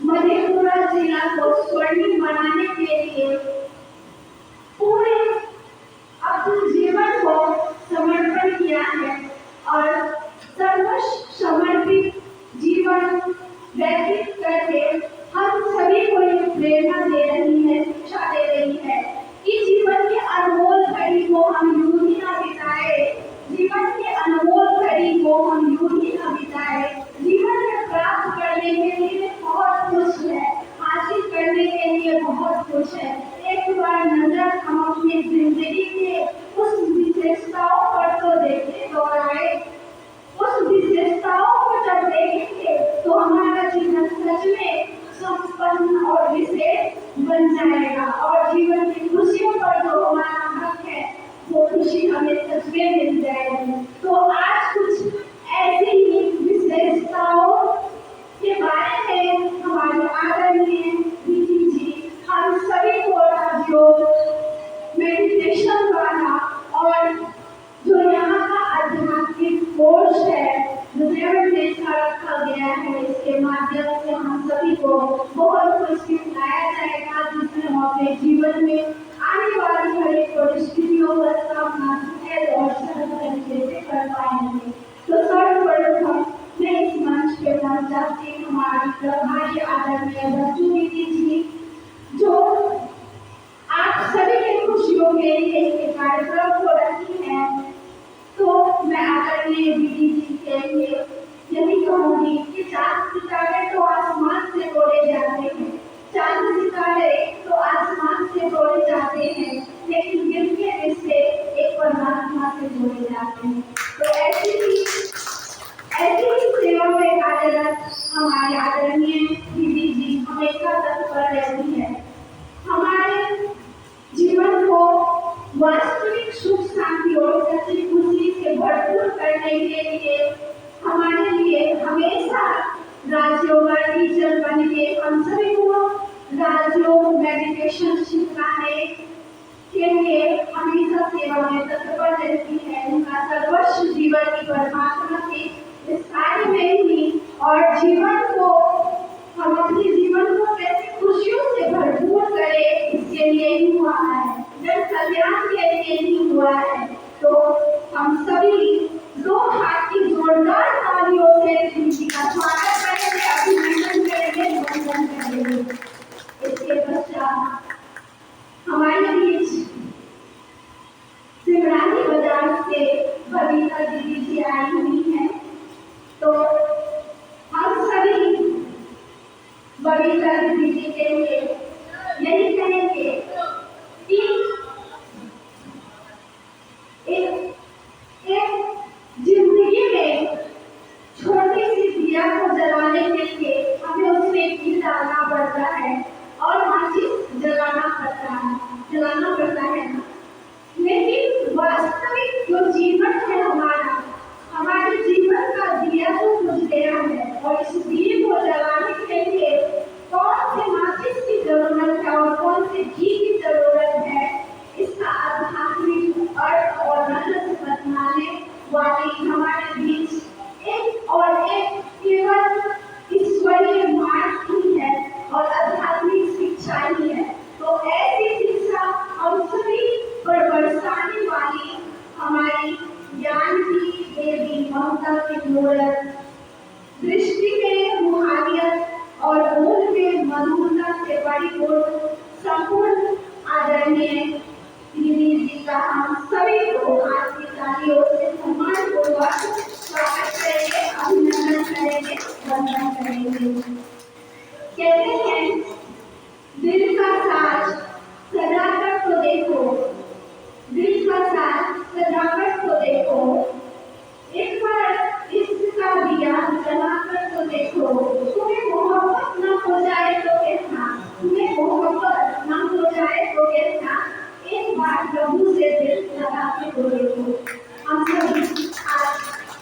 मधेपुरा जिला को स्वर्णिम बनाने के लिए पूरे अपने जीवन को समर्पण किया है और सर्वस्व समर्पित जीवन व्यतीत करके हम सभी को ये प्रेरणा दे रही है, शिक्षा दे रही है कि जीवन के अनमोल घड़ी को हम यूं ही ना बिताए, जीवन के अनमोल घड़ी को हम यूं ही ना बिताए। जीवन में प्राप्त करने के लिए बहुत कुछ है, हासिल करने के लिए बहुत कुछ है। एक बार नजर हम अपनी जिंदगी के उस विशेषताओं पर तो देखें दोहराए, उस विशेषताओं को जब देखेंगे तो हमारा जीवन सच में संपन्न और विशेष बन जाएगा और जीवन की खुशियों पर जो हमारा हक है वो खुशी हमें सच में मिल जाएगी। तो आज कुछ ऐसी ही विशेषताओं के बारे में हमारे आदरणीय दीदी जी हम सभी को राजयोग मेडिटेशन द्वारा और जो यहाँ का आध्यात्मिक कोर्स है जो देश का रखा गया है, इसके माध्यम से हम सभी को बहुत कुछ सिखाया जाएगा जिससे हम अपने जीवन में आने वाली हर एक परिस्थितियों का सामना सहज और सरल तरीके से कर पाएंगे। तो सर्वप्रथम मैं इस मंच पे पहुंच जाती हमारी प्रभारी आदरणीय बच्चू दीदी जी जो आप सभी की खुशियों के लिए इस कार्यक्रम को रखी है। तो मैं आदरणीय दीदी जी के लिए यही कहूँगी कि चांद सितारे तो आसमान से तोड़े जाते हैं, चांद सितारे तो आसमान से तोड़े जाते हैं, लेकिन दिल के रिश्ते एक परमात्मा से जोड़े जाते हैं। तो ऐसी ही सेवा में कार्यरत हमारे आदरणीय दीदी जी हमेशा तत्पर रहती है। हमारे जीवन को वास्तविक सुख शांति और सच्ची खुशी से भरपूर करने के लिए हमारे लिए हमेशा राजयोग टीचर बन के हम सभी को राजयोग मेडिटेशन सिखाने के लिए हमेशा सेवा में तत्पर रहती है। उनका सर्वस्व जीवन की परमात्मा के इस कार्य में ही और जीवन को हम अपने जीवन को कैसे खुशियों से भरपूर करें इसके लिए ही हुआ है, जन कल्याण के लिए ही हुआ है। तो हम सभी दो हाथ की जोरदार तालियों से दीदी का स्वागत करेंगे, अभिनंदन करेंगे, वंदन करेंगे। इसके पश्चात हमारे बीच सिमरानी बाजार से बबीता दीदी जी आई हुई है। तो हम सभी बबीता दीदी जी के लिए यही कहेंगे कि एक जिंदगी में छोटी सी दिया को जलाने के लिए हमें उसमें घी डालना पड़ता है और माचिस जलाना पड़ता है ना, लेकिन वास्तविक जो जीवन है हमारे जीवन का दिया तो बुझ गया है और इस दिए को जलाने के लिए कौन से माचिस की जरूरत है और कौन से घी की जरूरत है, इसका आध्यात्मिक अर्थ और रहस्य बताने वाली हमारे बीच एक केवल ईश्वरीय मार्ग ही है और आध्यात्मिक शिक्षा ही है। तो ऐसी शिक्षा हम सभी पर बरसाने वाली हमारी ज्ञान की देवी ममता की मूर्त, दृष्टि में रूहानियत और मूल में मधुरता से परिपूर्ण संपूर्ण आदरणीय दीदी जी का हम सभी को हाथ की तालियों से सम्मानपूर्वक स्वागत करेंगे, अभिनंदन करेंगे, वंदन करेंगे। कहते हैं दिल का साज सजाकर तो देखो, दिल का साज सजाकर तो देखो, एक बार इसका दिया जलाकर तो देखो, तुम्हें मोहब्बत न हो जाए तो कैसा, तुम्हें मोहब्बत न हो जाए तो कैसा, एक बार प्रभु से दिल लगा के तो देखो। हम सभी आज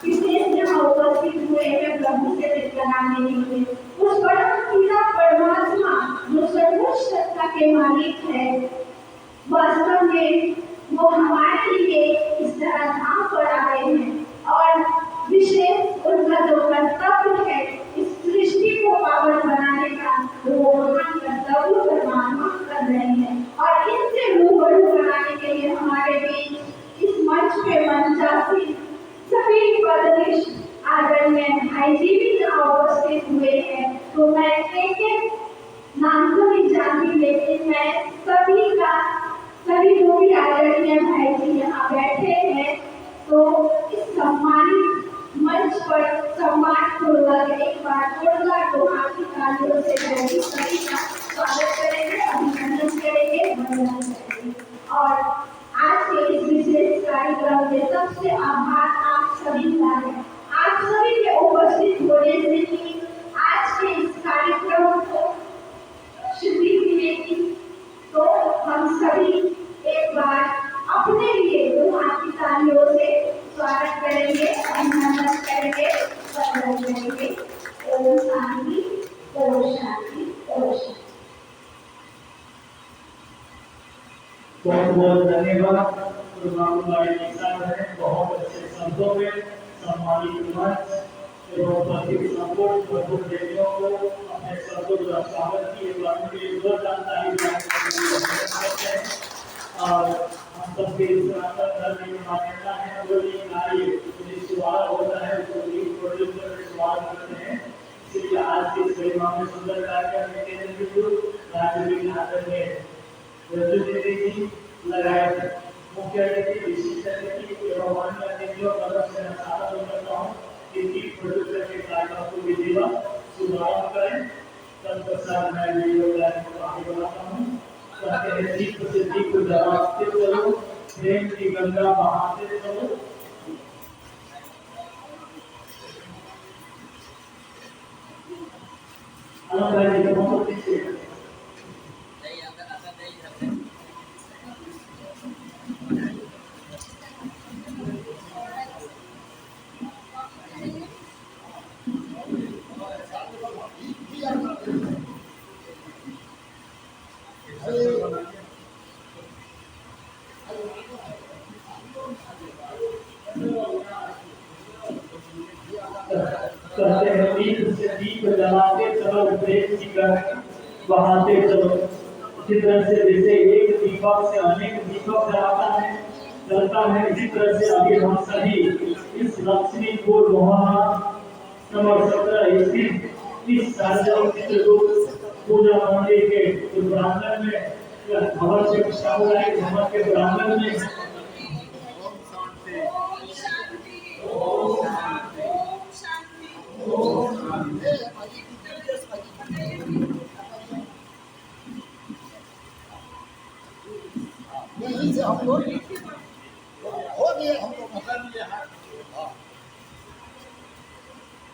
विशेष यहाँ उपस्थित हुए हैं प्रभु से दिल लगाने के लिए, उस परम पिता परमात्मा जो सर्वोच्च सत्ता के मालिक है, वास्तव में वो हमारे लिए इस तरह धाम पर आए हैं और विशेष उनका जो कर्तव्य है इस सृष्टि को पावन बनाने का, तालियों से सभी का स्वागत करेंगे, अभिनंदन करेंगे, वंदना करेंगे। और आज के इस विशेष कार्यक्रम में सबसे आभार आप सभी का है, आप सभी के उपस्थित होने से ही आज के इस कार्यक्रम को शुद्धि मिलेगी। तो हम सभी एक बार अपने लिए दो हाथ की तालियों से स्वागत करेंगे, अभिनंदन करेंगे, वंदना करेंगे। ओम शांति, ओम शांति, ओम शांति। बहुत बहुत धन्यवाद। बहुत अच्छे शब्दों में सम्मानित मंच एवं प्रति संपूर्ण देवियों को अपने शब्दों का स्वागत किए जाने के लिए जोरदार ताली और हम सबके सनातन धर्म की मान्यता है वो ये नारी सवाल होता है तो प्रोड्यूसर सवाल करते हैं। इसलिए आज की इस गरिमा में सुंदर कार्यक्रम में केंद्र बिंदु राज्य के आदर में जी लगाए थे। मुख्य अतिथि विशिष्ट अतिथि एवं अन्य अतिथियों का तरफ से मैं स्वागत करता हूँ कि प्रोड्यूसर के कार्यक्रम को विधिवत शुभारंभ करें। तत्पश्चात मैं वीडियो को आगे बढ़ाता हूँ। कहते हैं दीप से दीप जलाते चलो, प्रेम की गंगा बहाते चलो। अलग जी बहुत पीछे कहते हैं दीप से दीप जलाते चलो, प्रेम की गंगा बहाते चलो। इसी तरह से जैसे एक दीपक से अनेक दीपक जलता है इसी तरह से अभी हम सभी इस लक्ष्मीपुर मोहना नंबर 17 स्थित इस सार्वजनिक चित्रकूट पूजा मंदिर के प्रांगण में भवन से सामुदायिक भवन के प्रांगण में यहीं से हम लोग हो गए, हम लोग मकान लिए हैं। हाँ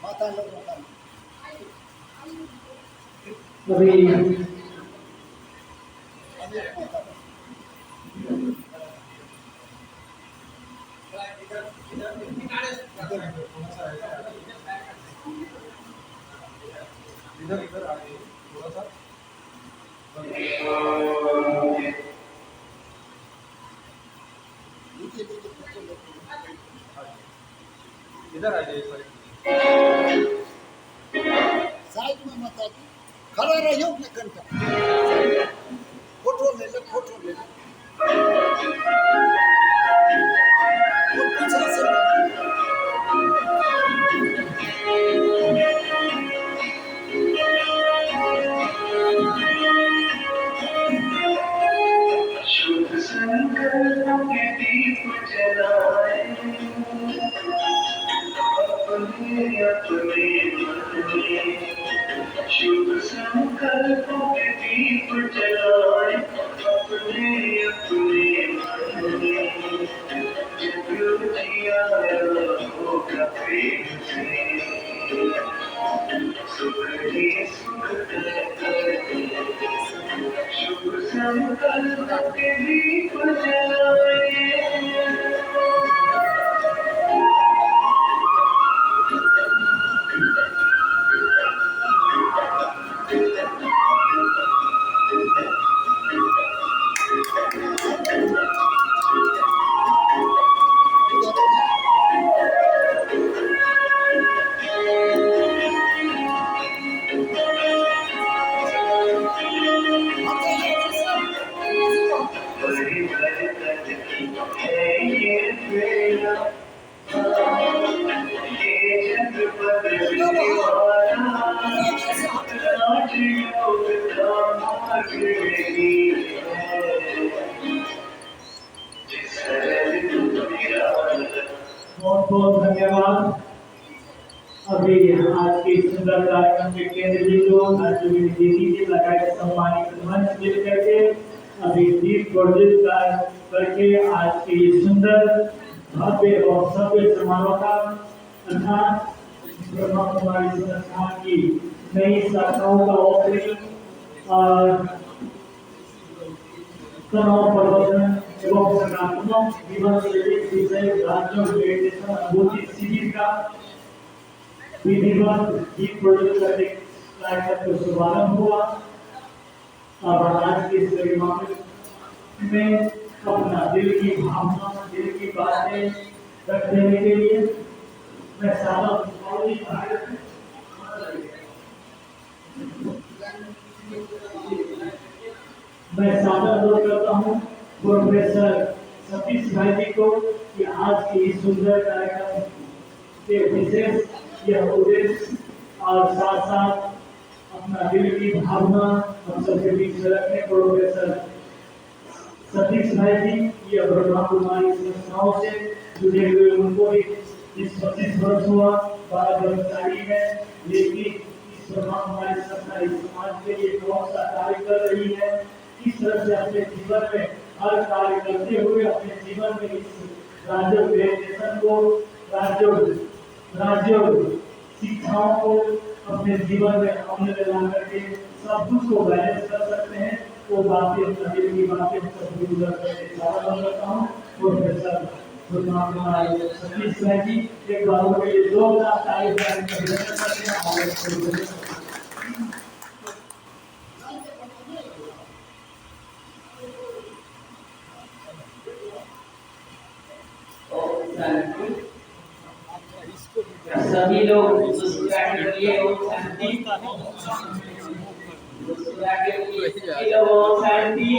माता लोग मकान इधर इधर आगे थोड़ा सा इधर आ जाइए साइड में मत आइए, खड़ा रहियो अपने घंटा फोटो ले लो, फोटो ले लो। पीछे से शुभ संकल्पों के दीप जलाए अपने अपने मन में, शुभ संकल्पों के दीप जलाए अपने अपने मन में। जग जियाया होगा प्रेम से, सुख ही सुख करते, शुभ संकल्प के दीप जलाए। बहुत बहुत धन्यवाद। अभी आज के सुंदर कार्यक्रम के केंद्र बिंदु राज्य में दीदी जी लगाए सम्मानित मंच मिल करके अभी दीप प्रज्वलित करके आज के ये सुंदर भव्य और सभ्य समारोह का अर्थात ब्रह्मा कुमारी संस्थान की नई शाखाओं का ओपनिंग और तनाव प्रबंधन एवं सकारात्मक जीवन शैली विषय राज्यों मेडिटेशन अनुभूति शिविर का विधिवत दीप प्रज्वलित करने कार्यक्रम का शुभारंभ हुआ। अब आज के इस गरिमा में अपना दिल की भावना दिल की बातें रख देने के लिए मैं सादा अनुरोध करता हूँ प्रोफेसर सतीश भाई जी को कि आज के इस सुंदर कार्यक्रम के विशेष यह उद्देश्य और साथ साथ अपना दिल की भावना हम सबके बीच रखने प्रोफेसर सतीश भाई जी ये ब्रह्मा कुमारी संस्थाओं से जुड़े हुए उनको भी इस 25 वर्ष हुआ 12 कर्मचारी है, लेकिन इस ब्रह्मा कुमारी संस्था इस समाज के लिए बहुत सा कार्य कर रही है। इस तरह से अपने जीवन में हर कार्य करते हुए अपने जीवन में इस राज्य ग्रेजुएशन को राज्य शिक्षाओं को अपने जीवन में अमल में ला करके सब कुछ को बैलेंस कर सकते हैं। वो बातें दिल की बातें सब गुजर करके सारा करता हूँ। प्रोफेसर ब्रह्मा कुमारी सतीश भाई जी एक बार उनके लिए जोरदार तारीफ करते हैं। सभी लोग मुस्कुराने के लिए ओम शांति मुस्कुराने के लिए सभी लोग ओम शांति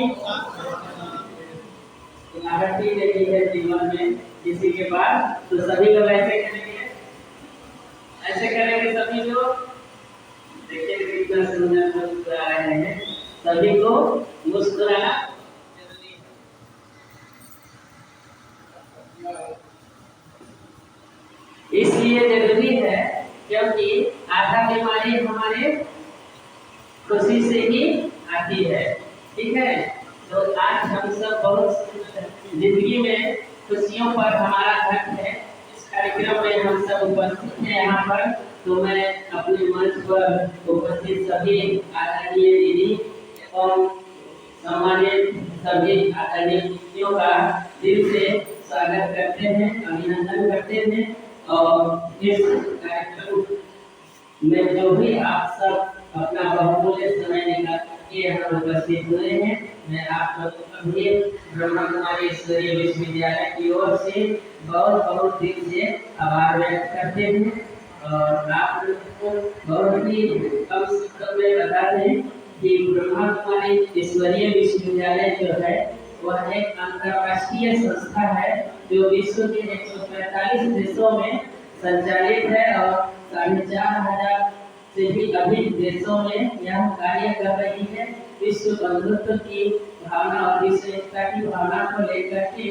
आरती देनी है जीवन में किसी के पास तो सभी लोग ऐसे करेंगे सभी लोग देखिए कितना सुंदर मुस्कुरा रहे हैं। सभी को मुस्कुराना इसलिए जरूरी है क्योंकि आधा बीमारी हमारे खुशी से ही आती है। ठीक है, तो आज हम सब बहुत जिंदगी में खुशियों पर हमारा हक है। इस कार्यक्रम में हम सब उपस्थित हैं यहाँ पर, तो मैं अपने मंच पर उपस्थित सभी आदरणीय दीदी एवं सम्मानित सभी आदरणीय दीदियों का दिल से स्वागत करते हैं, अभिनंदन करते हैं। और इस कार्यक्रम में जो भी आप सब अपना बहुमूल्य समय निकाल के यहाँ उपस्थित हुए हैं, मैं आप लोगों भी ब्रह्मा कुमारी ईश्वरीय विश्वविद्यालय की ओर से बहुत बहुत दिल से आभार व्यक्त करते हैं। और आप लोगों को बहुत ही कम शब्दों में बता दें कि ब्रह्मा कुमारी ईश्वरीय विश्वविद्यालय जो है वह एक अंतर्राष्ट्रीय संस्था है जो विश्व के 145 देशों में संचालित है और 4500 से भी अधिक देशों में यह कार्य कर रही है। विश्व बंधुत्व की भावना और विश्व एकता की भावना को लेकर के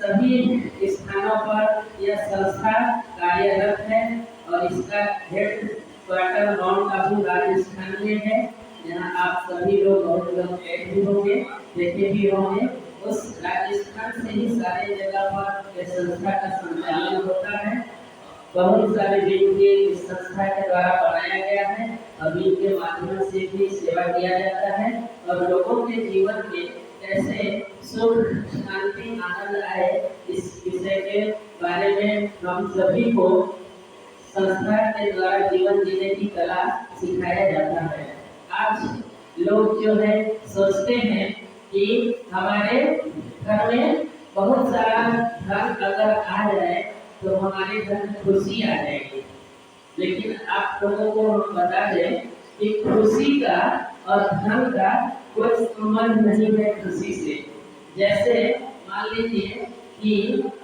सभी स्थानों पर यह संस्था कार्यरत है और इसका head quarter mount Abu Rajasthan में है। यहाँ आप सभी लोग बहुत लोग भी होंगे, देखे भी होंगे। उस राजस्थान से ही सारे जगह पर इस संस्था का संचालन होता है। बहुत सारे जिनके इस संस्था के द्वारा बनाया गया है, अभी के माध्यम से भी सेवा किया जाता है और लोगों के जीवन में कैसे सुख शांति आनंद आए इस विषय के बारे में हम सभी को संस्था के द्वारा जीवन जीने की कला सिखाया जाता है। आज लोग जो है सोचते हैं कि हमारे घर में बहुत सारा धन अगर आ जाए तो हमारे घर में खुशी आ जाएगी, लेकिन आप लोगों को बता दें कि खुशी का और धन का कोई संबंध नहीं है खुशी से। जैसे मान लीजिए कि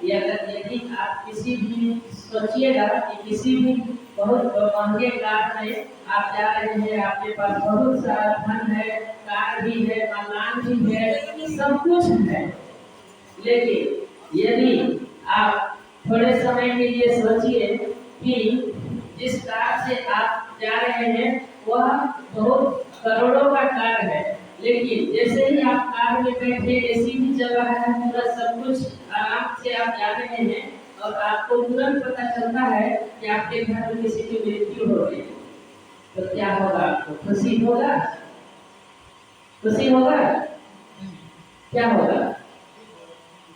यदि आप किसी भी सोचिएगा कि किसी भी बहुत महंगे कार में आप जा रहे हैं, आपके पास बहुत सारा धन है, कार भी है, मकान भी है, सब कुछ है, लेकिन यदि आप थोड़े समय के लिए सोचिए कि जिस कार से आप जा रहे हैं वह बहुत करोड़ों का कार है, लेकिन जैसे ही आप कार में बैठे, एसी भी चल रहा है, पूरा सब कुछ आराम से आप जा रहे हैं और आपको तुरंत पता चलता है कि आपके घर में किसी की मृत्यु हो गई, तो क्या होगा? आपको खुशी होगा? खुशी होगा? क्या होगा?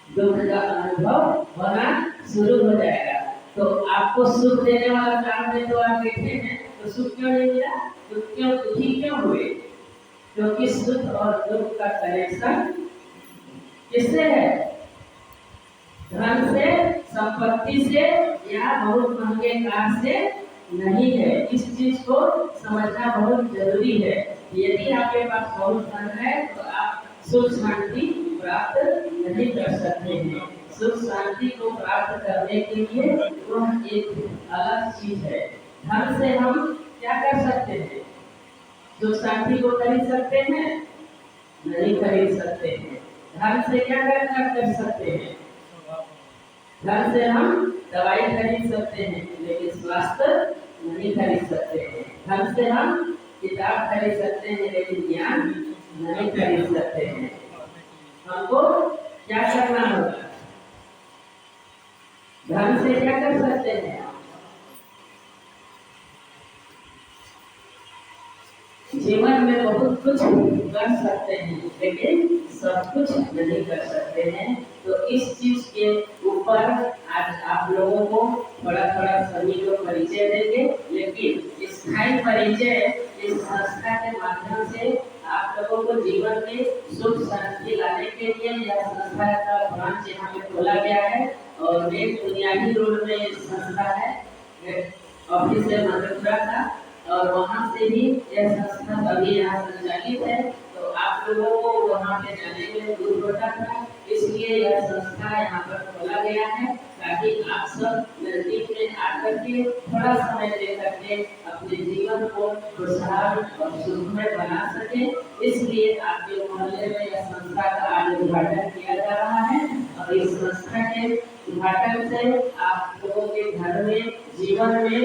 दुख का अनुभव होना शुरू हो जाएगा। तो आपको सुख देने वाला काम में तो आप बैठे हैं, तो सुख क्यों नहीं मिला? तो क्यों दुखी क्यों हुए? क्योंकि सुख और दुख का कनेक्शन किससे है? धन से, संपत्ति से या बहुत महंगे कार से नहीं है। इस चीज को समझना बहुत जरूरी है। यदि आपके पास बहुत धन है तो आप सुख शांति प्राप्त नहीं कर सकते हैं। सुख शांति को प्राप्त करने के लिए वह एक अलग चीज है। धन से हम क्या कर सकते हैं? सुख शांति को खरीद सकते हैं? नहीं खरीद सकते हैं। धन से क्या कर सकते हैं? धन से हम दवाई खरीद सकते हैं, लेकिन स्वास्थ्य नहीं खरीद सकते हैं। धन से हम किताब खरीद सकते हैं, लेकिन ज्ञान नहीं खरीद सकते हैं। हमको क्या करना होगा? धन से क्या कर सकते हैं? जीवन में बहुत कुछ कर सकते हैं, लेकिन सब कुछ नहीं कर सकते हैं। तो इस चीज के ऊपर आज आप लोगों को थोड़ा थोड़ा सभी लोग परिचय देंगे, लेकिन स्थायी परिचय इस संस्था के माध्यम से आप लोगों को जीवन में सुख शांति लाने के लिए यह संस्था का ब्रांच यहाँ पे खोला गया है। और एक बुनियादी रोड में संस्था है, ऑफिस है मधेपुरा का, और वहाँ से ही यह संस्था अभी यहाँ संचालित है। तो आप लोगों को वहाँ पे जाने में दूर होता था, इसलिए यह संस्था यहाँ पर खोला गया है, ताकि आप सब नजदीक में आकर के थोड़ा समय दे करके अपने जीवन को खुशहाल और सुखमय बना सके। इसलिए आपके मोहल्ले में यह संस्था का आज उद्घाटन किया जा रहा है, और इस संस्था के उद्घाटन से आप लोगों के घर में, जीवन में